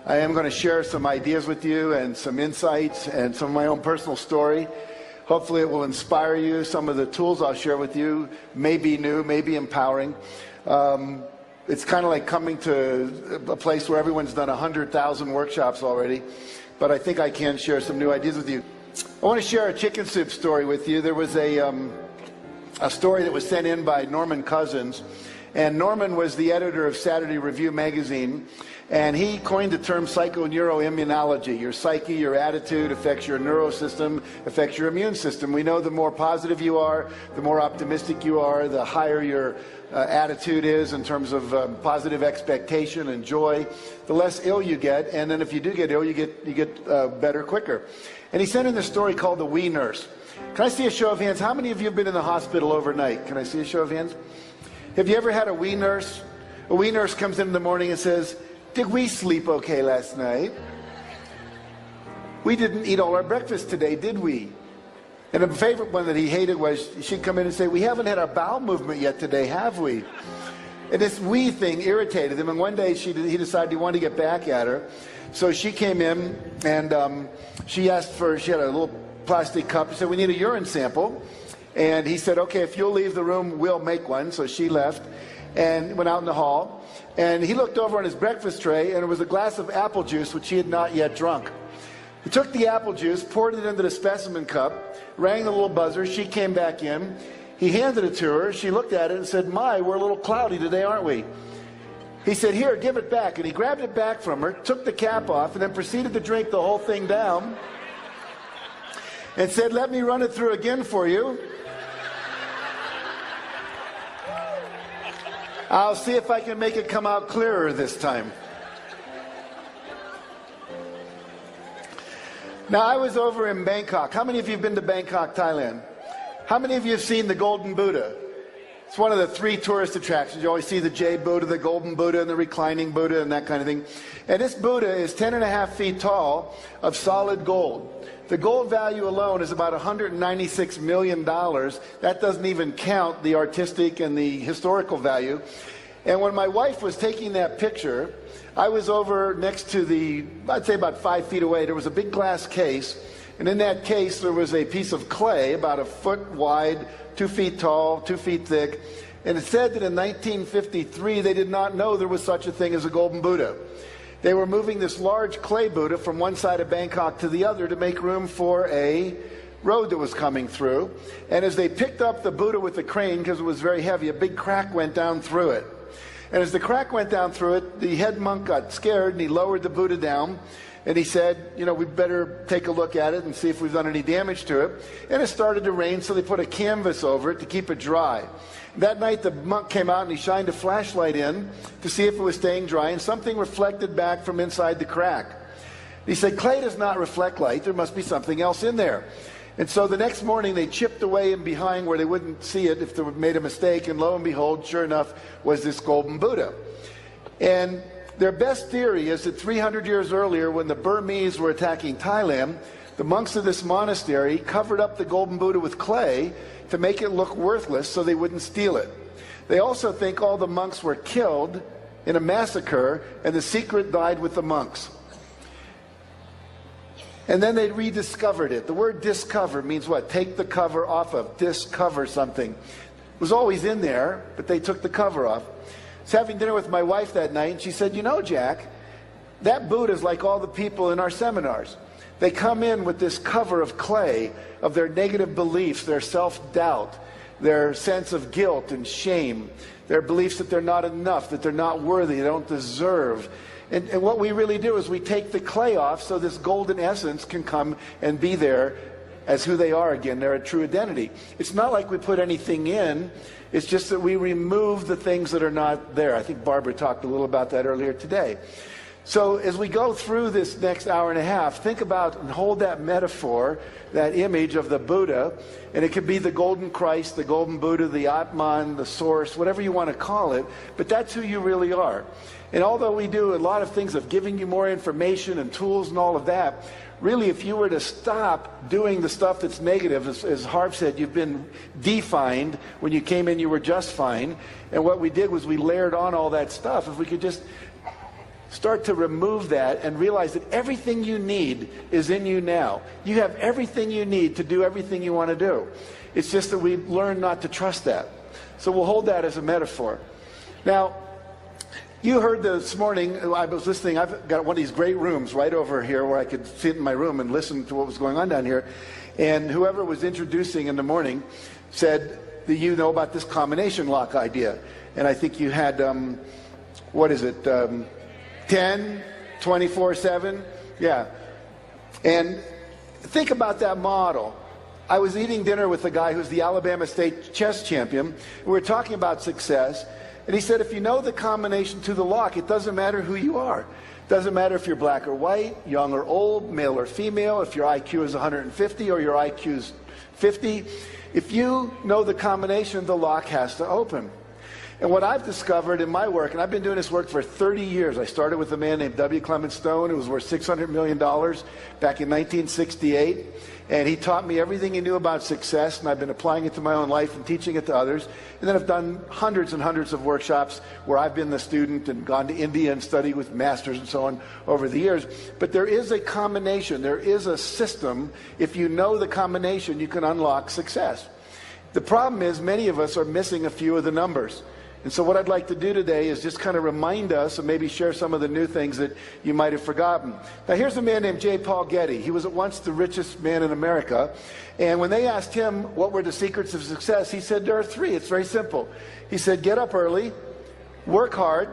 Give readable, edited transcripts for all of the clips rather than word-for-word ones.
I am going to share some ideas with you and some insights and some of my own personal story. Hopefully it will inspire you. Some of the tools I'll share with you may be new, may be empowering. It's kind of like coming to a place where everyone's done 100,000 workshops already, but I think I can share some new ideas with you. I want to share a chicken soup story with you. There was a story that was sent in by Norman Cousins, and Norman was the editor of Saturday Review magazine, and he coined the term psychoneuroimmunology. Your psyche, your attitude affects your neurosystem, affects your immune system. We know the more positive you are, the more optimistic you are, the higher your attitude is in terms of positive expectation and joy, the less ill you get. And then if you do get ill, you get better quicker. And he sent in this story called The Wee Nurse. Can I see a show of hands? How many of you have been in the hospital overnight? Can I see a show of hands? Have you ever had a wee nurse? A wee nurse comes in the morning and says, "Did we sleep okay last night? We didn't eat all our breakfast today, did we?" And a favorite one that he hated was she'd come in and say, "We haven't had our bowel movement yet today, have we?" And this "we" thing irritated him. And one day he decided he wanted to get back at her. So she came in and she had a little plastic cup. She said, "We need a urine sample." And he said, "Okay, if you'll leave the room, we'll make one." So she left and went out in the hall. And he looked over on his breakfast tray, and it was a glass of apple juice, which he had not yet drunk. He took the apple juice, poured it into the specimen cup, rang the little buzzer. She came back in. He handed it to her. She looked at it and said, "My, we're a little cloudy today, aren't we?" He said, "Here, give it back." And he grabbed it back from her, took the cap off, and then proceeded to drink the whole thing down and said, "Let me run it through again for you. I'll see if I can make it come out clearer this time." Now, I was over in Bangkok. How many of you have been to Bangkok, Thailand? How many of you have seen the Golden Buddha? It's one of the 3 tourist attractions. You always see the Jade Buddha, the Golden Buddha, and the reclining Buddha, and that kind of thing. And this Buddha is 10.5 feet tall of solid gold. The gold value alone is about $196 million. That doesn't even count the artistic and the historical value. And when my wife was taking that picture, I was over next to I'd say about 5 feet away, there was a big glass case. And in that case, there was a piece of clay about 1 foot wide, 2 feet tall, 2 feet thick. And it said that in 1953, they did not know there was such a thing as a Golden Buddha. They were moving this large clay Buddha from one side of Bangkok to the other to make room for a road that was coming through. And as they picked up the Buddha with the crane, because it was very heavy, a big crack went down through it. And as the crack went down through it, the head monk got scared and he lowered the Buddha down. And he said, "We better take a look at it and see if we've done any damage to it." And it started to rain, so they put a canvas over it to keep it dry. That night, the monk came out and he shined a flashlight in to see if it was staying dry, and something reflected back from inside the crack. He said, "Clay does not reflect light. There must be something else in there." And so the next morning, they chipped away in behind where they wouldn't see it if they made a mistake, and lo and behold, sure enough, was this Golden Buddha. And their best theory is that 300 years earlier, when the Burmese were attacking Thailand, the monks of this monastery covered up the Golden Buddha with clay to make it look worthless so they wouldn't steal it. They also think all the monks were killed in a massacre, and the secret died with the monks. And then they rediscovered it. The word discover means what? Take the cover off of. Discover something. It was always in there, but they took the cover off. I was having dinner with my wife that night, and she said, "Jack, that Buddha is like all the people in our seminars. They come in with this cover of clay of their negative beliefs, their self-doubt, their sense of guilt and shame, their beliefs that they're not enough, that they're not worthy, they don't deserve." And what we really do is we take the clay off so this golden essence can come and be there as who they are again, their true identity. It's not like we put anything in. It's just that we remove the things that are not there. I think Barbara talked a little about that earlier today. So as we go through this next hour and a half, think about and hold that metaphor, that image of the Buddha, and it could be the golden Christ, the golden Buddha, the Atman, the source, whatever you want to call it, but that's who you really are. And although we do a lot of things of giving you more information and tools and all of that, really if you were to stop doing the stuff that's negative, as Harv said, you've been defined. When you came in, you were just fine. And what we did was we layered on all that stuff. If we could just start to remove that and realize that everything you need is in you now. You have everything you need to do everything you want to do. It's just that we learn not to trust that. So we'll hold that as a metaphor. Now, you heard this morning, I was listening, I've got one of these great rooms right over here where I could sit in my room and listen to what was going on down here. And whoever was introducing in the morning said that you know about this combination lock idea. And I think you had, what is it, 10, 24/7? Yeah. And think about that model. I was eating dinner with a guy who's the Alabama State chess champion. We were talking about success. And he said, if you know the combination to the lock, it doesn't matter who you are. It doesn't matter if you're black or white, young or old, male or female, if your IQ is 150 or your IQ is 50. If you know the combination, the lock has to open. And what I've discovered in my work, and I've been doing this work for 30 years. I started with a man named W. Clement Stone, who was worth $600 million back in 1968. And he taught me everything he knew about success, and I've been applying it to my own life and teaching it to others. And then I've done hundreds and hundreds of workshops where I've been the student and gone to India and studied with masters and so on over the years. But there is a combination, there is a system. If you know the combination, you can unlock success. The problem is many of us are missing a few of the numbers. And so what I'd like to do today is just kind of remind us and maybe share some of the new things that you might have forgotten. Now here's a man named J. Paul Getty. He was at once the richest man in America. And when they asked him what were the secrets of success, he said there are three. It's very simple. He said get up early, work hard,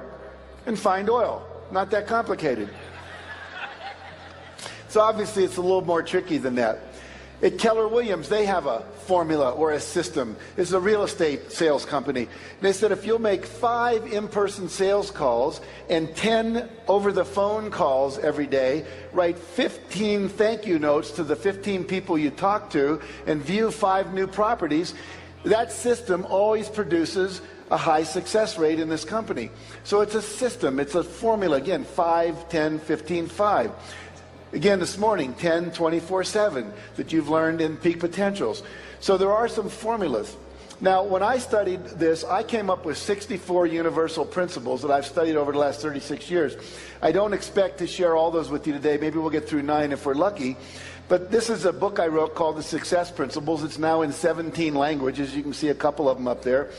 and find oil. Not that complicated. So obviously it's a little more tricky than that. At Keller Williams, they have a formula or a system. It's a real estate sales company. They said if you'll make 5 in-person sales calls and 10 over-the-phone calls every day, write 15 thank you notes to the 15 people you talk to, and view 5 new properties, that system always produces a high success rate in this company. So it's a system, it's a formula. Again, 5, 10, 15, 5. Again, this morning, 10, 24/7 that you've learned in Peak Potentials. So there are some formulas. Now, when I studied this, I came up with 64 universal principles that I've studied over the last 36 years. I don't expect to share all those with you today. Maybe we'll get through 9 if we're lucky. But this is a book I wrote called The Success Principles. It's now in 17 languages. You can see a couple of them up there.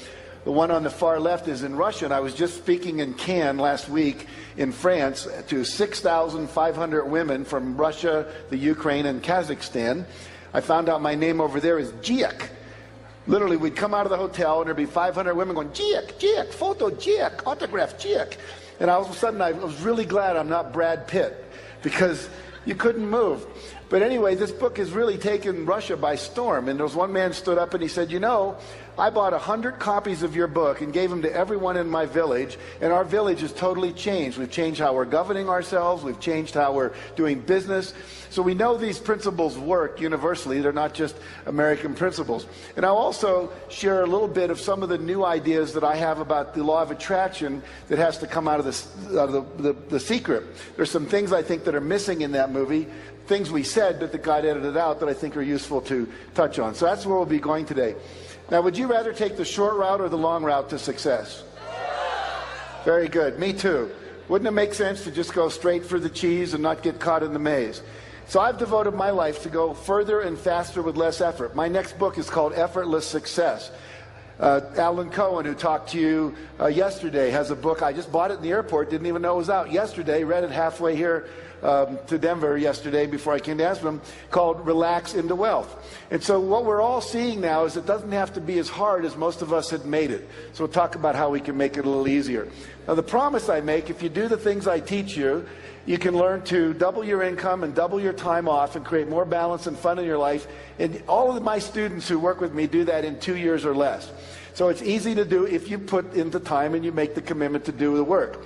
The one on the far left is in Russian. I was just speaking in Cannes last week in France to 6,500 women from Russia, the Ukraine, and Kazakhstan. I found out my name over there is Giek. Literally, we'd come out of the hotel and there'd be 500 women going, Giek, Giek, photo, Giek, autograph, Giek. And all of a sudden, I was really glad I'm not Brad Pitt because you couldn't move. But anyway, this book has really taken Russia by storm. And there was one man stood up and he said, you know, I bought 100 copies of your book and gave them to everyone in my village, and our village has totally changed. We've changed how we're governing ourselves. We've changed how we're doing business. So we know these principles work universally. They're not just American principles. And I'll also share a little bit of some of the new ideas that I have about the law of attraction that has to come out of the secret. There's some things I think that are missing in that movie, things we said that got edited out that I think are useful to touch on. So that's where we'll be going today. Now, would you rather take the short route or the long route to success? Very good. Me too. Wouldn't it make sense to just go straight for the cheese and not get caught in the maze? So I've devoted my life to go further and faster with less effort. My next book is called Effortless Success. Alan Cohen, who talked to you yesterday, has a book. I just bought it in the airport, didn't even know it was out yesterday, read it halfway here to Denver yesterday before I came to Aspen, called Relax into Wealth. And so what we're all seeing now is it doesn't have to be as hard as most of us had made it. So we'll talk about how we can make it a little easier. Now, the promise I make, if you do the things I teach you, you can learn to double your income and double your time off and create more balance and fun in your life. And all of my students who work with me do that in 2 years or less. So it's easy to do if you put in the time and you make the commitment to do the work.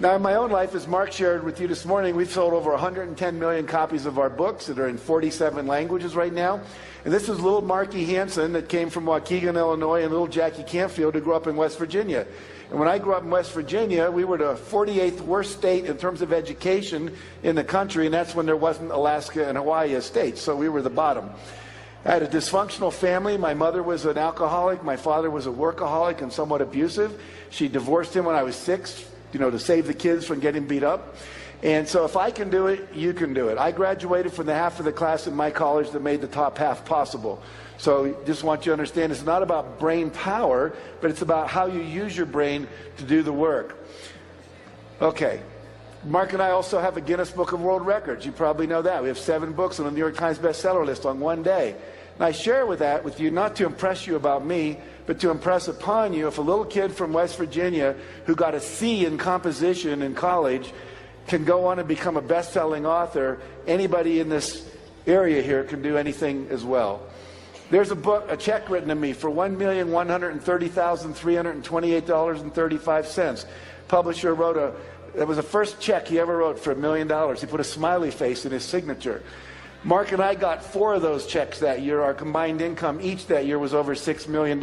Now, in my own life, as Mark shared with you this morning, we've sold over 110 million copies of our books that are in 47 languages right now. And this is little Marky Hansen that came from Waukegan, Illinois, and little Jackie Canfield who grew up in West Virginia. And when I grew up in West Virginia, we were the 48th worst state in terms of education in the country, and that's when there wasn't Alaska and Hawaii as states, so we were the bottom. I had a dysfunctional family. My mother was an alcoholic. My father was a workaholic and somewhat abusive. She divorced him when I was 6. to save the kids from getting beat up. And so if I can do it, you can do it. I graduated from the half of the class in my college that made the top half possible. So just want you to understand, it's not about brain power, but it's about how you use your brain to do the work. Okay. Mark and I also have a Guinness Book of World Records. You probably know that. We have 7 books on the New York Times bestseller list on one day. And I share that with you not to impress you about me, but to impress upon you if a little kid from West Virginia who got a C in composition in college can go on and become a best-selling author, anybody in this area here can do anything as well. There's a check written to me for $1,130,328.35. Publisher wrote that was the first check he ever wrote for $1 million. He put a smiley face in his signature. Mark and I got 4 of those checks that year. Our combined income each that year was over $6 million.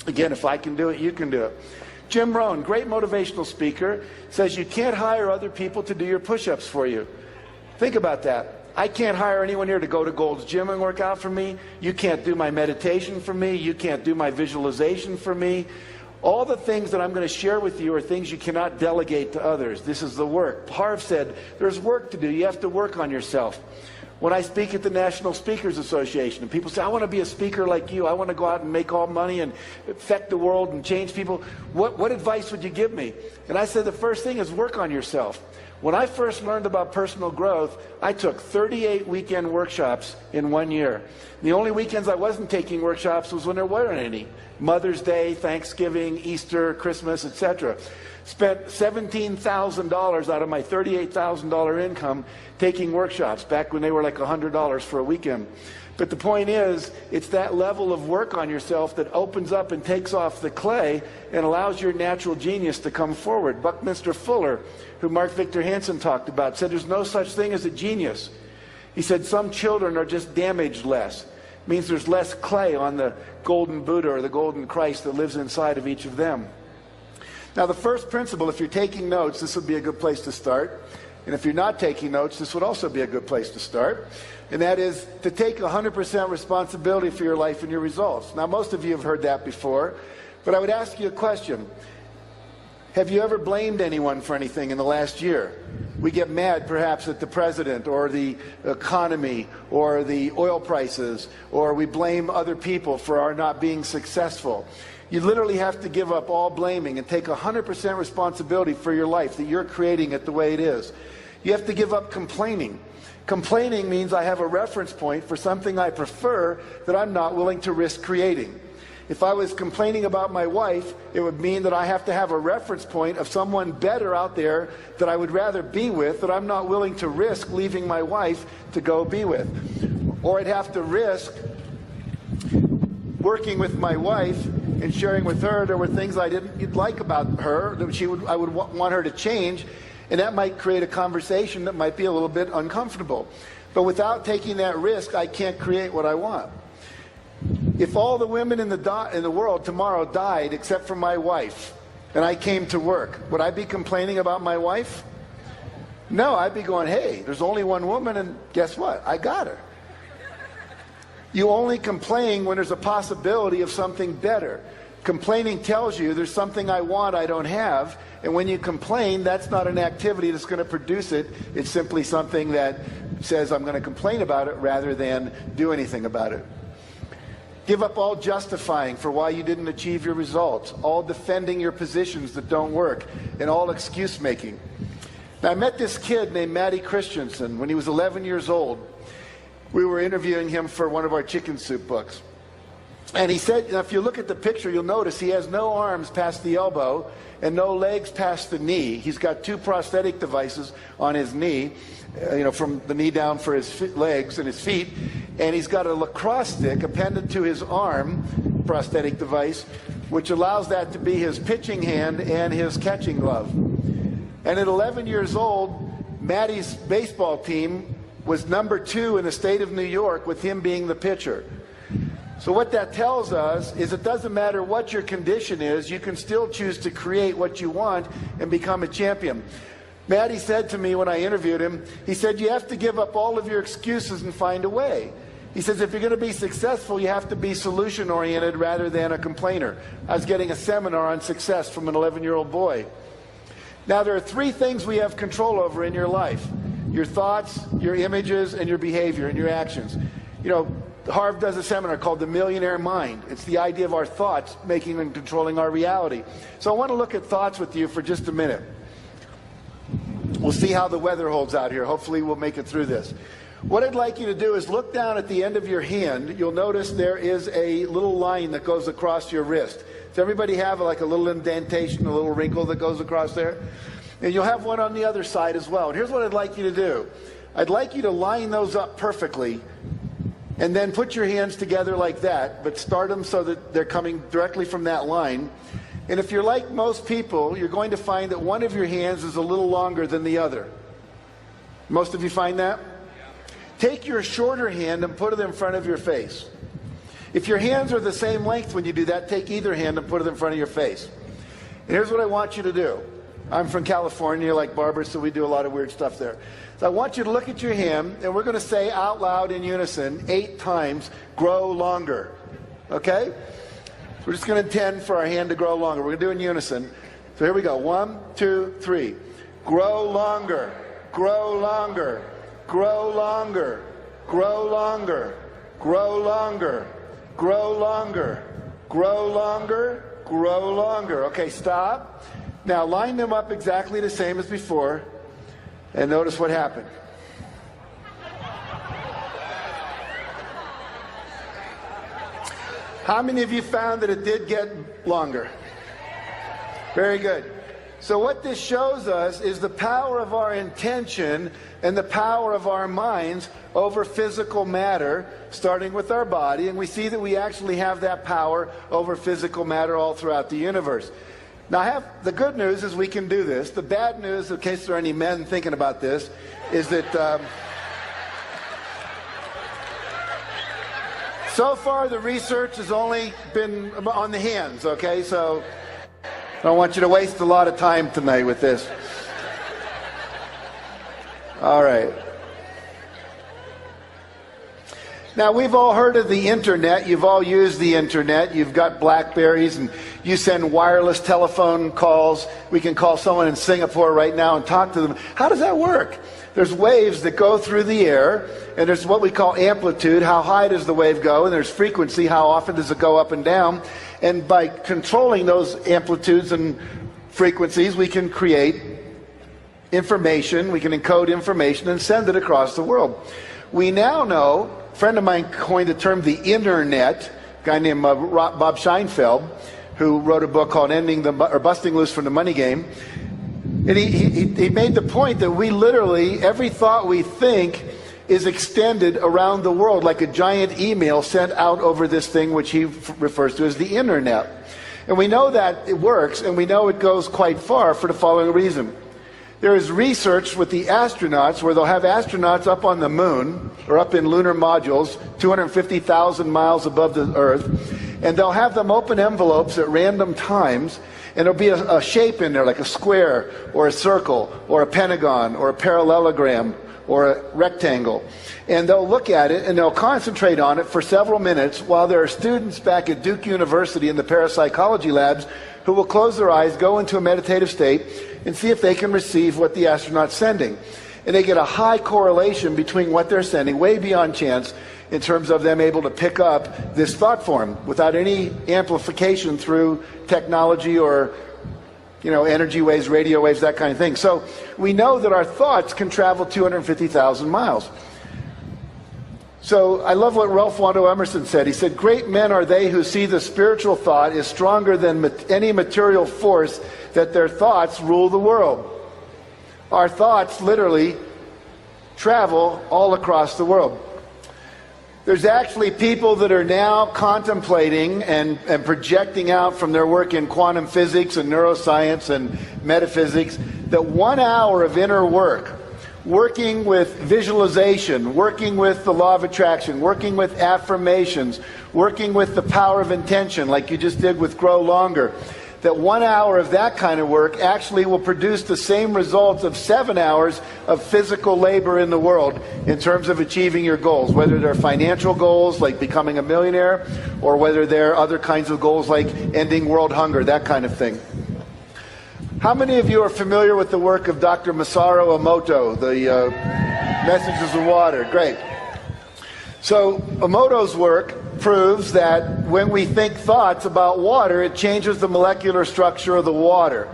Again, if I can do it, you can do it. Jim Rohn, great motivational speaker, says you can't hire other people to do your push-ups for you. Think about that. I can't hire anyone here to go to Gold's Gym and work out for me. You can't do my meditation for me. You can't do my visualization for me. All the things that I'm going to share with you are things you cannot delegate to others. This is the work. Harv said, there's work to do. You have to work on yourself. When I speak at the National Speakers Association, and people say, I want to be a speaker like you. I want to go out and make all money and affect the world and change people. What advice would you give me? And I said, the first thing is work on yourself. When I first learned about personal growth, I took 38 weekend workshops in 1 year. The only weekends I wasn't taking workshops was when there weren't any. Mother's Day, Thanksgiving, Easter, Christmas, etc. Spent $17,000 out of my $38,000 income taking workshops back when they were like $100 for a weekend. But the point is, it's that level of work on yourself that opens up and takes off the clay and allows your natural genius to come forward. Buckminster Fuller, who Mark Victor Hansen talked about, said there's no such thing as a genius. He said some children are just damaged less. It means there's less clay on the golden Buddha or the golden Christ that lives inside of each of them. Now the first principle, if you're taking notes, this would be a good place to start. And if you're not taking notes, this would also be a good place to start. And that is to take 100% responsibility for your life and your results. Now most of you have heard that before, but I would ask you a question. Have you ever blamed anyone for anything in the last year? We get mad perhaps at the president or the economy or the oil prices, or we blame other people for our not being successful. You literally have to give up all blaming and take 100% responsibility for your life, that you're creating it the way it is. You have to give up complaining. Complaining means I have a reference point for something I prefer that I'm not willing to risk creating. If I was complaining about my wife, it would mean that I have to have a reference point of someone better out there that I would rather be with, that I'm not willing to risk leaving my wife to go be with. Or I'd have to risk working with my wife and sharing with her there were things I didn't like about her that I would want her to change, and that might create a conversation that might be a little bit uncomfortable. But without taking that risk, I can't create what I want. If all the women in the world tomorrow died except for my wife, and I came to work, would I be complaining about my wife? No, I'd be going, hey, there's only one woman, and guess what? I got her. You only complain when there's a possibility of something better. Complaining tells you there's something I want I don't have, and when you complain, that's not an activity that's going to produce it. It's simply something that says I'm going to complain about it rather than do anything about it. Give up all justifying for why you didn't achieve your results, all defending your positions that don't work, and all excuse making. Now, I met this kid named Matty Christensen when he was 11 years old. We were interviewing him for one of our chicken soup books. And he said, now if you look at the picture, you'll notice he has no arms past the elbow and no legs past the knee. He's got 2 prosthetic devices on his knee, from the knee down for his legs and his feet. And he's got a lacrosse stick appended to his arm, prosthetic device, which allows that to be his pitching hand and his catching glove. And at 11 years old, Matty's baseball team was number 2 in the state of New York, with him being the pitcher. So what that tells us is it doesn't matter what your condition is, you can still choose to create what you want and become a champion. Matty said to me when I interviewed him, he said, you have to give up all of your excuses and find a way. He says, if you're going to be successful, you have to be solution-oriented rather than a complainer. I was getting a seminar on success from an 11-year-old boy. Now, there are three things we have control over in your life: your thoughts, your images, and your behavior and your actions. You know, Harv does a seminar called The Millionaire Mind. It's the idea of our thoughts making and controlling our reality. So I want to look at thoughts with you for just a minute. We'll see how the weather holds out here. Hopefully we'll make it through this. What I'd like you to do is look down at the end of your hand. You'll notice there is a little line that goes across your wrist. Does everybody have like a little indentation, a little wrinkle that goes across there? And you'll have one on the other side as well. And here's what I'd like you to do. I'd like you to line those up perfectly, and then put your hands together like that, but start them so that they're coming directly from that line. And if you're like most people, you're going to find that one of your hands is a little longer than the other. Most of you find that? Take your shorter hand and put it in front of your face. If your hands are the same length when you do that, take either hand and put it in front of your face. And here's what I want you to do. I'm from California, like Barbara, so we do a lot of weird stuff there. So I want you to look at your hand, and we're going to say out loud in unison 8 times, grow longer. Okay? We're just going to intend for our hand to grow longer. We're going to do it in unison. So here we go. 1, 2, 3. Grow longer. Grow longer. Grow longer. Grow longer. Grow longer. Grow longer. Grow longer. Grow longer. Okay, stop. Now line them up exactly the same as before, and notice what happened. How many of you found that it did get longer? Very good. So what this shows us is the power of our intention and the power of our minds over physical matter, starting with our body. And we see that we actually have that power over physical matter all throughout the universe. Now, the good news is we can do this. The bad news, in case there are any men thinking about this, is that so far the research has only been on the hands, okay? So I don't want you to waste a lot of time tonight with this. All right. Now, we've all heard of the internet. You've all used the internet. You've got Blackberries, and you send wireless telephone calls. We can call someone in Singapore right now and talk to them. How does that work? There's waves that go through the air, and there's what we call amplitude. How high does the wave go? And there's frequency. How often does it go up and down? And by controlling those amplitudes and frequencies, we can create information. We can encode information and send it across the world. We now know, a friend of mine coined the term the internet, a guy named Bob Scheinfeld, who wrote a book called Busting Loose from the Money Game. And he made the point that we literally, every thought we think is extended around the world like a giant email sent out over this thing which he refers to as the internet. And we know that it works, and we know it goes quite far for the following reason. There is research with the astronauts where they'll have astronauts up on the moon or up in lunar modules 250,000 miles above the Earth, and they'll have them open envelopes at random times, and there'll be a shape in there like a square or a circle or a pentagon or a parallelogram or a rectangle. And they'll look at it and they'll concentrate on it for several minutes while there are students back at Duke University in the parapsychology labs who will close their eyes, go into a meditative state, and see if they can receive what the astronaut's sending. And they get a high correlation between what they're sending, way beyond chance, in terms of them able to pick up this thought form without any amplification through technology or energy waves, radio waves, that kind of thing. So we know that our thoughts can travel 250,000 miles. So I love what Ralph Waldo Emerson said. He said, "Great men are they who see the spiritual thought is stronger than any material force, that their thoughts rule the world." Our thoughts literally travel all across the world. There's actually people that are now contemplating and projecting out from their work in quantum physics and neuroscience and metaphysics that 1 hour of inner work, working with visualization, working with the law of attraction, working with affirmations, working with the power of intention, like you just did with Grow Longer, that 1 hour of that kind of work actually will produce the same results of 7 hours of physical labor in the world in terms of achieving your goals, whether they're financial goals like becoming a millionaire, or whether they're other kinds of goals like ending world hunger, that kind of thing. How many of you are familiar with the work of Dr. Masaru Emoto, the Messages of Water? Great. So Emoto's work proves that when we think thoughts about water, it changes the molecular structure of the water.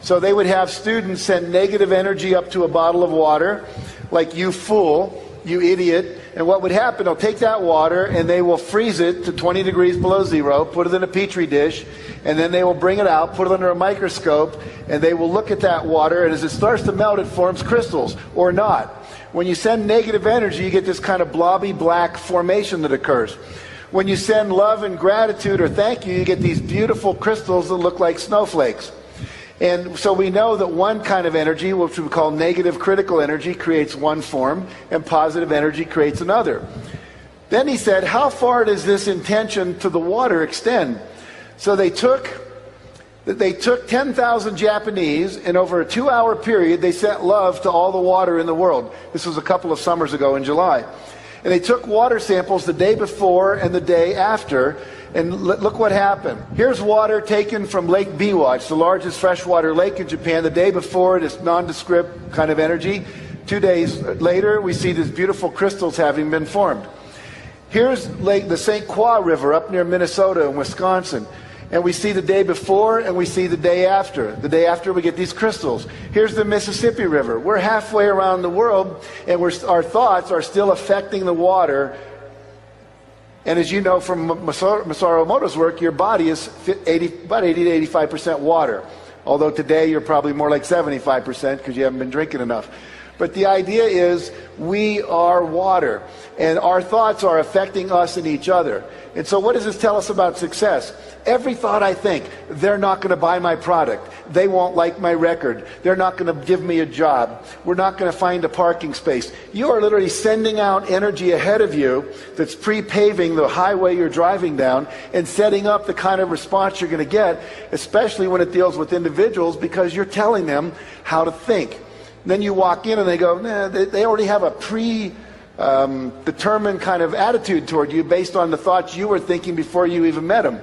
So they would have students send negative energy up to a bottle of water, like, "You fool, you idiot." And what would happen, they'll take that water and they will freeze it to 20 degrees below zero, put it in a petri dish, and then they will bring it out, put it under a microscope, and they will look at that water, and as it starts to melt, it forms crystals, or not. When you send negative energy, you get this kind of blobby black formation that occurs. When you send love and gratitude or thank you, you get these beautiful crystals that look like snowflakes. And so we know that one kind of energy, which we call negative critical energy, creates one form, and positive energy creates another. Then he said, how far does this intention to the water extend? So they took 10,000 Japanese, and over a 2-hour period, they sent love to all the water in the world. This was a couple of summers ago in July. And they took water samples the day before and the day after, and look what happened. Here's water taken from Lake Biwa. It's the largest freshwater lake in Japan. The day before, this nondescript kind of energy. 2 days later, we see these beautiful crystals having been formed. Here's the St. Croix River up near Minnesota and Wisconsin. And we see the day before and we see the day after. The day after, we get these crystals. Here's the Mississippi River. We're halfway around the world, and our thoughts are still affecting the water. And as you know from Masaru Emoto's work, your body is about 80 to 85% water. Although today you're probably more like 75% because you haven't been drinking enough. But the idea is we are water, and our thoughts are affecting us and each other. And so what does this tell us about success? Every thought I think, they're not going to buy my product. They won't like my record. They're not going to give me a job. We're not going to find a parking space. You are literally sending out energy ahead of you that's pre-paving the highway you're driving down and setting up the kind of response you're going to get, especially when it deals with individuals, because you're telling them how to think. Then you walk in and they go, nah, they already have a determined kind of attitude toward you based on the thoughts you were thinking before you even met them.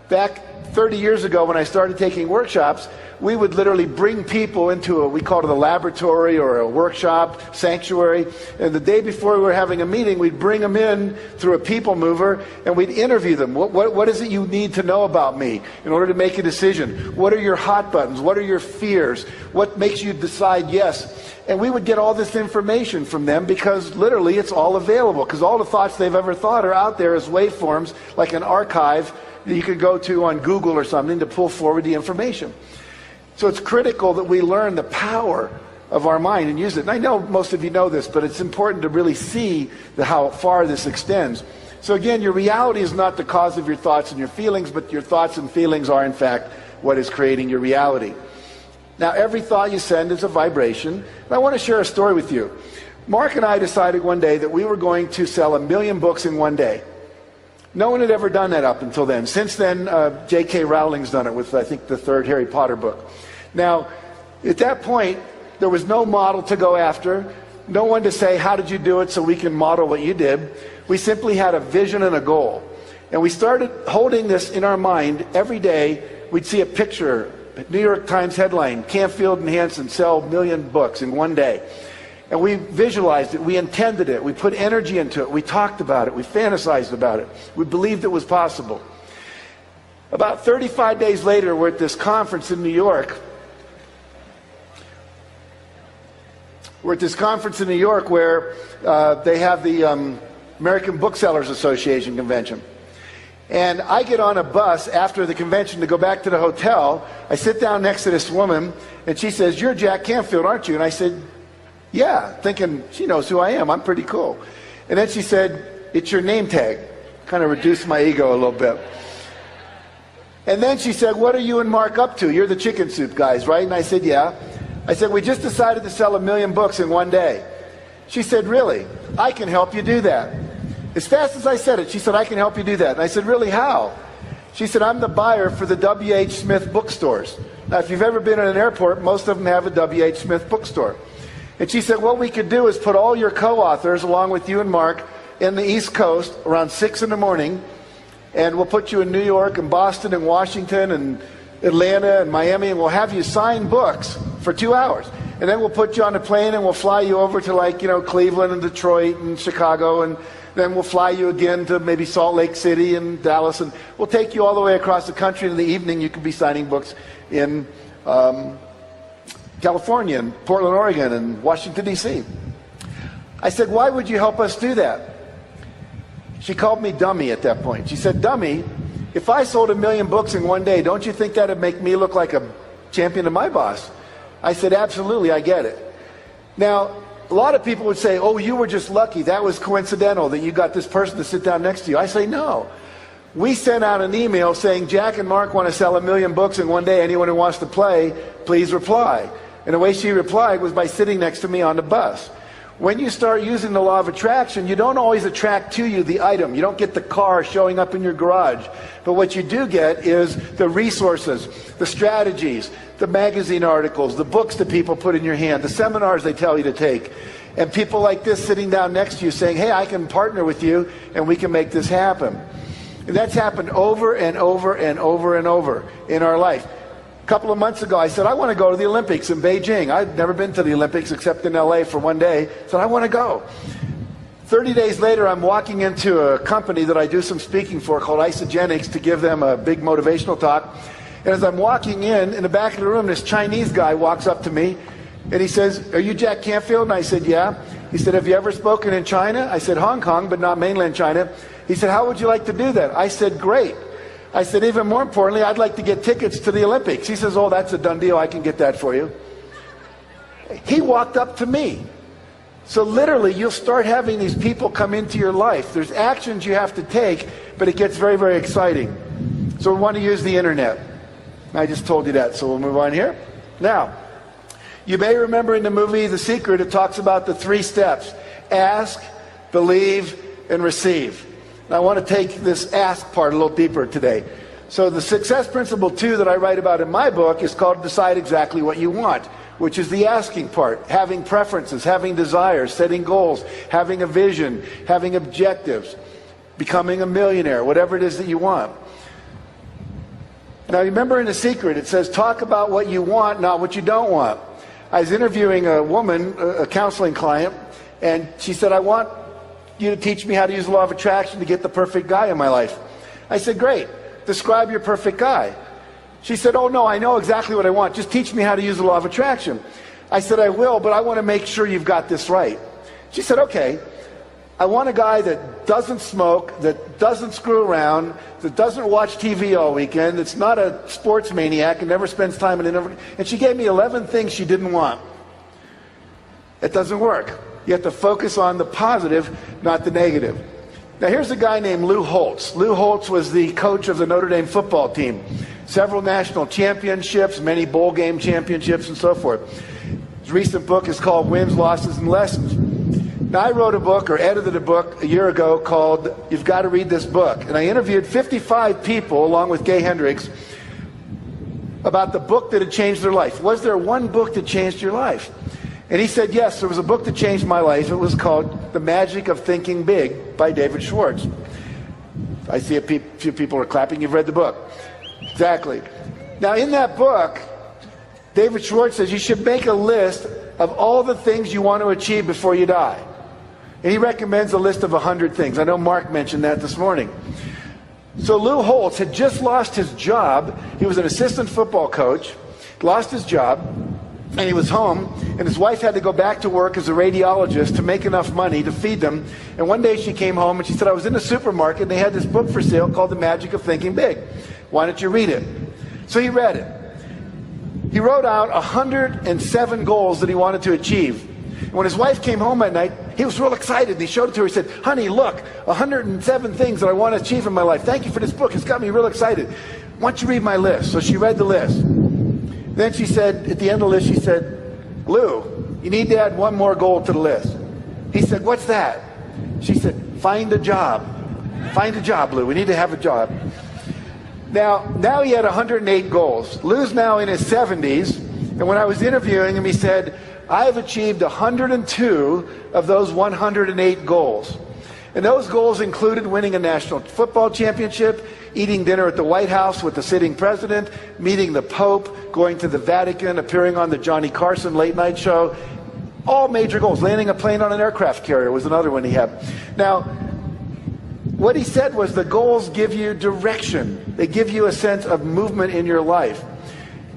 Back 30 years ago when I started taking workshops, we would literally bring people into we called it a laboratory or a workshop, sanctuary, and the day before we were having a meeting, we'd bring them in through a people mover and we'd interview them. What is it you need to know about me in order to make a decision? What are your hot buttons? What are your fears? What makes you decide yes? And we would get all this information from them because literally it's all available, because all the thoughts they've ever thought are out there as waveforms, like an archive that you could go to on Google or something to pull forward the information. So it's critical that we learn the power of our mind and use it. And I know most of you know this, but it's important to really see how far this extends. So again, your reality is not the cause of your thoughts and your feelings, but your thoughts and feelings are in fact what is creating your reality. Now, every thought you send is a vibration. And I want to share a story with you. Mark and I decided one day that we were going to sell 1 million books in one day. No one had ever done that up until then. Since then, J.K. Rowling's done it with, I think, the 3rd Harry Potter book. Now, at that point, there was no model to go after, no one to say, how did you do it so we can model what you did. We simply had a vision and a goal. And we started holding this in our mind every day. We'd see a picture, New York Times headline, Canfield and Hansen sell 1 million books in one day. And we visualized it, we intended it, we put energy into it, we talked about it, we fantasized about it, we believed it was possible. About 35 days later, we're at this conference in New York. We're at this conference in New York where they have the American Booksellers Association convention. And I get on a bus after the convention to go back to the hotel. I sit down next to this woman, and she says, "You're Jack Canfield, aren't you?" And I said, "Yeah," thinking she knows who I am. I'm pretty cool. And then she said, "It's your name tag." Kind of reduced my ego a little bit. And then she said, "What are you and Mark up to? You're the Chicken Soup guys, right?" And I said, "Yeah." I said, "We just decided to sell 1 million books in one day." She said, "Really? I can help you do that." As fast as I said it, she said, "I can help you do that." And I said, "Really, how?" She said, "I'm the buyer for the W.H. Smith bookstores." Now, if you've ever been in an airport, most of them have a W.H. Smith bookstore. And she said, "What we could do is put all your co-authors, along with you and Mark, in the East Coast around 6 in the morning, and we'll put you in New York and Boston and Washington and Atlanta and Miami, and we'll have you sign books for 2 hours. And then we'll put you on a plane and we'll fly you over to, like, Cleveland and Detroit and Chicago, and then we'll fly you again to maybe Salt Lake City and Dallas, and we'll take you all the way across the country. In the evening, you could be signing books in California and Portland, Oregon, and Washington, D.C. I said, why would you help us do that? She called me dummy at that point. She said, dummy, if I sold 1 million books in one day, don't you think that would make me look like a champion to my boss? I said, absolutely, I get it. Now, a lot of people would say, oh, you were just lucky. That was coincidental that you got this person to sit down next to you. I say, no. We sent out an email saying, Jack and Mark want to sell 1 million books in one day. Anyone who wants to play, please reply. And the way she replied was by sitting next to me on the bus. When you start using the law of attraction, you don't always attract to you the item. You don't get the car showing up in your garage. But what you do get is the resources, the strategies, the magazine articles, the books that people put in your hand, the seminars they tell you to take, and people like this sitting down next to you saying, hey, I can partner with you and we can make this happen. And that's happened over and over and over and over in our life. A couple of months ago, I said, I want to go to the Olympics in Beijing. I'd never been to the Olympics except in LA for one day. I said, I want to go. 30 days later, I'm walking into a company that I do some speaking for called Isagenix to give them a big motivational talk. And as I'm walking in the back of the room, this Chinese guy walks up to me and he says, are you Jack Canfield? And I said, yeah. He said, have you ever spoken in China? I said, Hong Kong, but not mainland China. He said, how would you like to do that? I said, great. I said, even more importantly, I'd like to get tickets to the Olympics. He says, oh, that's a done deal. I can get that for you. He walked up to me. So literally, you'll start having these people come into your life. There's actions you have to take, but it gets very, very exciting. So we want to use the internet. I just told you that, so we'll move on here. Now, you may remember in the movie The Secret, it talks about the 3 steps. Ask, believe, and receive. And I want to take this ask part a little deeper today. So the success principle 2 that I write about in my book is called Decide Exactly What You Want, which is the asking part. Having preferences, having desires, setting goals, having a vision, having objectives, becoming a millionaire, whatever it is that you want. Now remember in The Secret, it says talk about what you want, not what you don't want. I was interviewing a woman, a counseling client, and she said, I want you to teach me how to use the law of attraction to get the perfect guy in my life. I said, great. Describe your perfect guy. She said, oh no, I know exactly what I want. Just teach me how to use the law of attraction. I said, I will, but I want to make sure you've got this right. She said, okay. I want a guy that doesn't smoke, that doesn't screw around, that doesn't watch TV all weekend, that's not a sports maniac and never spends time in an... And she gave me 11 things she didn't want. It doesn't work. You have to focus on the positive, not the negative. Now here's a guy named Lou Holtz. Lou Holtz was the coach of the Notre Dame football team. Several national championships, many bowl game championships, and so forth. His recent book is called Wins, Losses, and Lessons. Now I wrote a book, or edited a book, a year ago called You've Got to Read This Book. And I interviewed 55 people, along with Gay Hendricks, about the book that had changed their life. Was there one book that changed your life? And he said, yes, there was a book that changed my life. It was called The Magic of Thinking Big by David Schwartz. I see a few people are clapping. You've read the book. Exactly. Now, in that book, David Schwartz says you should make a list of all the things you want to achieve before you die. And he recommends a list of 100 things. I know Mark mentioned that this morning. So Lou Holtz had just lost his job. He was an assistant football coach, lost his job. And he was home, and his wife had to go back to work as a radiologist to make enough money to feed them. And one day she came home and she said, I was in the supermarket and they had this book for sale called The Magic of Thinking Big. Why don't you read it? So he read it. He wrote out 107 goals that he wanted to achieve. And when his wife came home at night, he was real excited. And he showed it to her. He said, honey, look, 107 things that I want to achieve in my life. Thank you for this book. It's got me real excited. Why don't you read my list? So she read the list. Then she said, at the end of the list, she said, Lou, you need to add one more goal to the list. He said, what's that? She said, find a job. Find a job, Lou. We need to have a job. Now he had 108 goals. Lou's now in his 70s. And when I was interviewing him, he said, I have achieved 102 of those 108 goals. And those goals included winning a national football championship. eating dinner at the White House with the sitting president, meeting the Pope, going to the Vatican, appearing on the Johnny Carson late night show. All major goals. Landing a plane on an aircraft carrier was another one he had. Now, what he said was the goals give you direction. They give you a sense of movement in your life.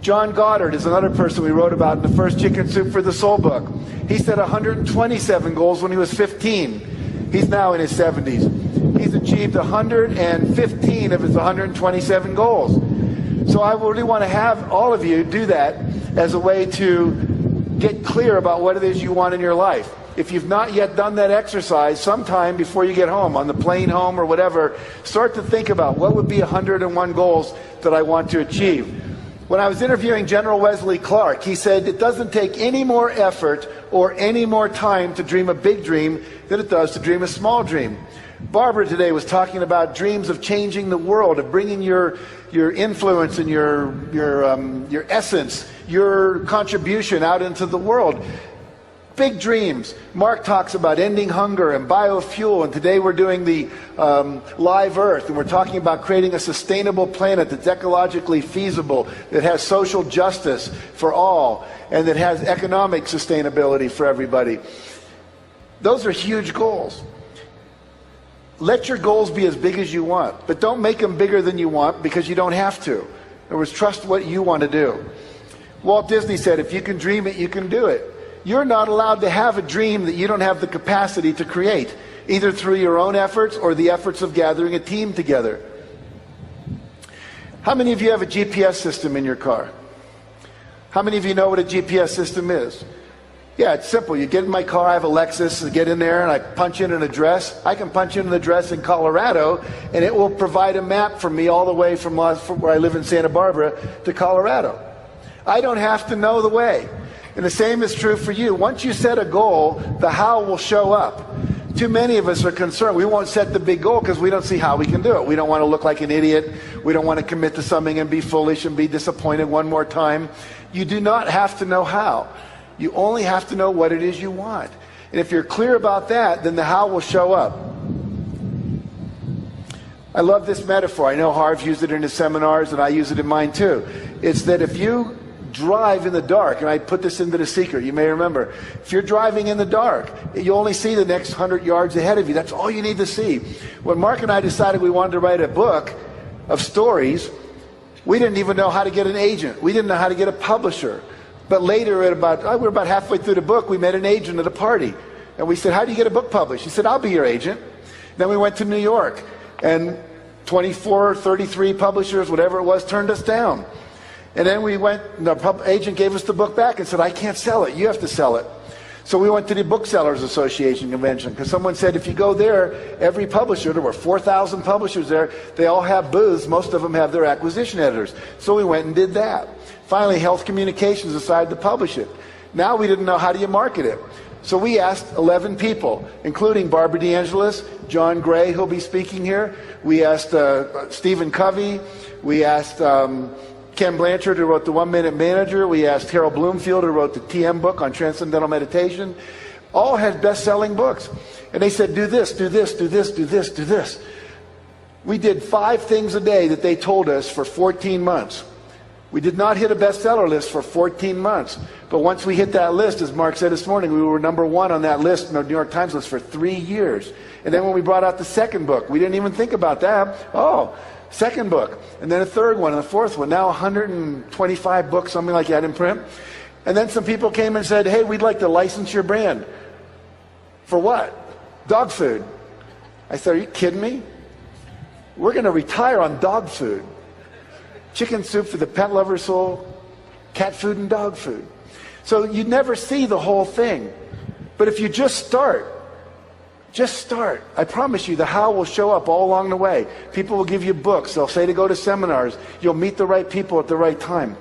John Goddard is another person we wrote about in the first Chicken Soup for the Soul book. He set 127 goals when he was 15. He's now in his 70s. He's achieved 115 of his 127 goals. So I really want to have all of you do that as a way to get clear about what it is you want in your life. If you've not yet done that exercise, sometime before you get home, on the plane home or whatever, start to think about what would be 101 goals that I want to achieve. When I was interviewing General Wesley Clark, he said it doesn't take any more effort or any more time to dream a big dream than it does to dream a small dream. Barbara today was talking about dreams of changing the world, of bringing your influence and your essence, your contribution out into the world. Big dreams. Mark talks about ending hunger and biofuel, and today we're doing the Live Earth, and we're talking about creating a sustainable planet that's ecologically feasible, that has social justice for all, and that has economic sustainability for everybody. Those are huge goals. Let your goals be as big as you want, but don't make them bigger than you want, because you don't have to. In other words, trust what you want to do. Walt Disney said, if you can dream it, you can do it. You're not allowed to have a dream that you don't have the capacity to create, either through your own efforts or the efforts of gathering a team together. How many of you have a GPS system in your car? How many of you know what a GPS system is? Yeah, it's simple. You get in my car, I have a Lexus, I get in there and I punch in an address. I can punch in an address in Colorado and it will provide a map for me all the way from where I live in Santa Barbara to Colorado. I don't have to know the way. And the same is true for you. Once you set a goal, the how will show up. Too many of us are concerned. We won't set the big goal because we don't see how we can do it. We don't want to look like an idiot. We don't want to commit to something and be foolish and be disappointed one more time. You do not have to know how. You only have to know what it is you want. And if you're clear about that, then the how will show up. I love this metaphor. I know Harv used it in his seminars and I use it in mine too. It's that if you drive in the dark, and I put this into The Secret, you may remember, if you're driving in the dark, you only see the next 100 yards ahead of you. That's all you need to see. When Mark and I decided we wanted to write a book of stories, we didn't even know how to get an agent. We didn't know how to get a publisher. But later, we were about halfway through the book, we met an agent at a party. And we said, how do you get a book published? He said, I'll be your agent. Then we went to New York, and 24, 33 publishers, whatever it was, turned us down. And then we went, the agent gave us the book back and said, I can't sell it, you have to sell it. So we went to the Booksellers Association convention, because someone said if you go there, every publisher, there were 4,000 publishers there, they all have booths, most of them have their acquisition editors. So we went and did that. Finally, Health Communications decided to publish it. Now we didn't know how do you market it. So we asked 11 people, including Barbara DeAngelis, John Gray, who'll be speaking here. We asked Stephen Covey. We asked Ken Blanchard, who wrote The 1 Minute Manager. We asked Harold Bloomfield, who wrote the TM book on Transcendental Meditation. All had best-selling books. And they said, do this, do this, do this, do this, do this. We did 5 things a day that they told us for 14 months. We did not hit a bestseller list for 14 months. But once we hit that list, as Mark said this morning, we were #1 on that list, the New York Times list, for 3 years. And then when we brought out the second book, we didn't even think about that. Oh, second book, and then a third one, and a fourth one. Now 125 books, something like that, in print. And then some people came and said, hey, we'd like to license your brand. For what? Dog food. I said, are you kidding me? We're going to retire on dog food. Chicken soup for the pet lover's soul, cat food and dog food. So you never see the whole thing. But if you just start, I promise you the how will show up all along the way. People will give you books. They'll say to go to seminars. You'll meet the right people at the right time.